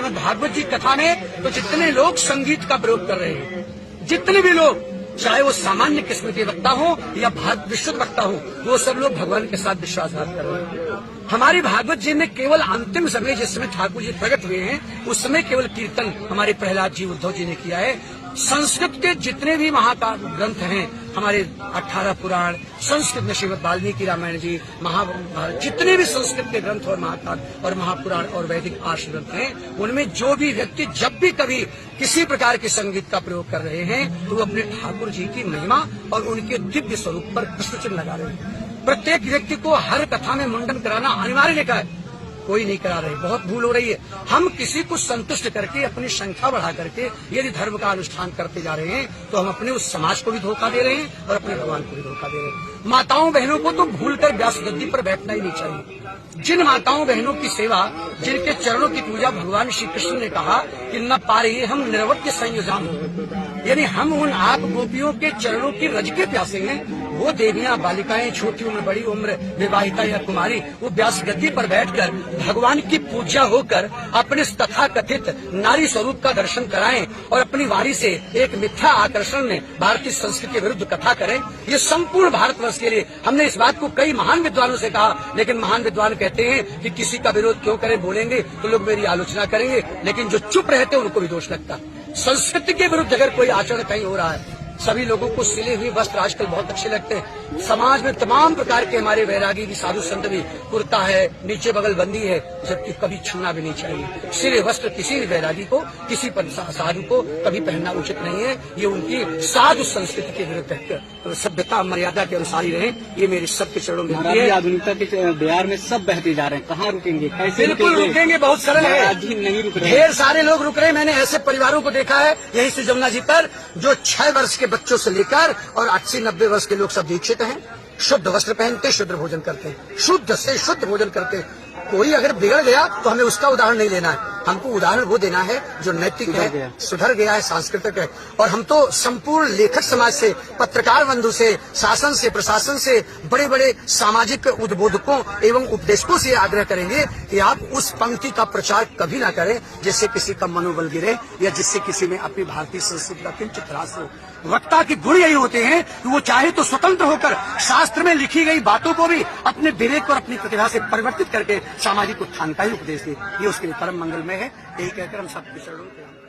श्रीमद् भागवत जी कथा में तो जितने लोग संगीत का प्रयोग कर रहे हैं, जितने भी लोग, चाहे वो सामान्य किस्म के वक्ता हो या विशुद्ध वक्ता हो, वो सब लोग भगवान के साथ विश्वासघात कर रहे हैं। हमारी भागवत जी में केवल अंतिम समय जिस समय ठाकुर जी प्रकट हुए हैं, उस समय केवल कीर्तन हमारे प्रहलाद जी उद्धव जी ने किया है। संस्कृत के जितने भी महाकाव्य ग्रंथ हैं, हमारे 18 पुराण, संस्कृत में श्रीमद् वाल्मीकि रामायण जी, महाभारत, जितने भी संस्कृत के ग्रंथ और महाकाव्य और महापुराण और वैदिक आर्ष ग्रंथ हैं, उनमें जो भी व्यक्ति जब भी कभी किसी प्रकार के संगीत का प्रयोग कर रहे हैं, तो वो अपने ठाकुर जी की महिमा और उनके दिव्य स्वरूप पर प्रश्न चिन्ह लगा रहे हैं। प्रत्येक व्यक्ति को हर कथा में मुंडन कराना अनिवार्य लिखा है, कोई नहीं करा रहे, बहुत भूल हो रही है। हम किसी को संतुष्ट करके अपनी संख्या बढ़ा करके यदि धर्म का अनुष्ठान करते जा रहे हैं, तो हम अपने उस समाज को भी धोखा दे रहे हैं और अपने भगवान को भी धोखा दे रहे हैं। माताओं बहनों को तो भूलकर व्यास गद्दी पर बैठना ही नहीं चाहिए। जिन माताओं बहनों की सेवा, जिनके चरणों की पूजा भगवान श्री कृष्ण ने कहा कि न पारे हम निरवत्य संयोजाम, यानी हम उन आप गोपियों के चरणों की रज के प्यासे हैं। वो देवियां, बालिकाएं, छोटी उम्र, बड़ी उम्र, विवाहिता या कुमारी, वो व्यास गद्दी पर बैठकर भगवान की पूजा होकर अपने तथा कथित नारी स्वरूप का दर्शन कराएं और अपनी वाणी से एक मिथ्या आकर्षण में भारतीय संस्कृति के विरुद्ध कथा करें। ये संपूर्ण भारतवर्ष के लिए, हमने इस बात को कई महान विद्वानों से कहा, लेकिन महान विद्वान कहते हैं कि किसी का विरोध क्यों करें, बोलेंगे तो लोग मेरी आलोचना करेंगे, लेकिन जो चुप रहते हैं उनको भी दोष लगता। संस्कृति के विरुद्ध अगर कोई आचरण कहीं हो रहा है, सभी लोगों को सिले हुए वस्त्र आजकल बहुत अच्छे लगते हैं। समाज में तमाम प्रकार के हमारे वैरागी भी, साधु संत भी, कुर्ता है, नीचे बगल बंदी है, जबकि कभी छूना भी नहीं चाहिए। सिले वस्त्र किसी भी वैरागी को, किसी साधु को कभी पहनना उचित नहीं है। ये उनकी साधु संस्कृति के विरुद्ध है। तो सभ्यता मर्यादा के अनुसार ही रहे, ये मेरे सबके चरणों में है। आधुनिकता के बिहार में सब बहते जा रहे हैं, कहाँ रुकेंगे, कैसे बिल्कुल रुकेंगे, बहुत सरल है, नहीं रुक रहे। ढेर सारे लोग रुक रहे हैं। मैंने ऐसे परिवारों को देखा है यहीं से जमुना जी पर, जो 6 वर्ष के बच्चों से लेकर और 80-90 वर्ष के लोग सब दीक्षित हैं, शुद्ध वस्त्र पहनते, शुद्ध भोजन करते हैं, शुद्ध से शुद्ध भोजन करते हैं। कोई अगर बिगड़ गया तो हमें उसका उदाहरण नहीं लेना है, हमको उदाहरण वो देना है जो नैतिक है, सुधर गया है, सांस्कृतिक है। और हम तो संपूर्ण लेखक समाज से, पत्रकार बंधु से, शासन से, प्रशासन से, बड़े बड़े सामाजिक उद्बोधकों एवं उपदेशकों से आग्रह करेंगे कि आप उस पंक्ति का प्रचार कभी ना करें जिससे किसी का मनोबल गिरे या जिससे किसी में अपनी भारतीय संस्कृति का किंचित ह्रास हो। वक्ता के गुण यही होते हैं कि वो चाहे तो स्वतंत्र होकर शास्त्र में लिखी गई बातों को भी अपने विवेक और अपनी प्रतिभा से परिवर्तित करके सामाजिक उत्थान का ही उपदेश दे। ये उसके लिए परम मंगलमय है। यही कहकर हम सबके चरणों में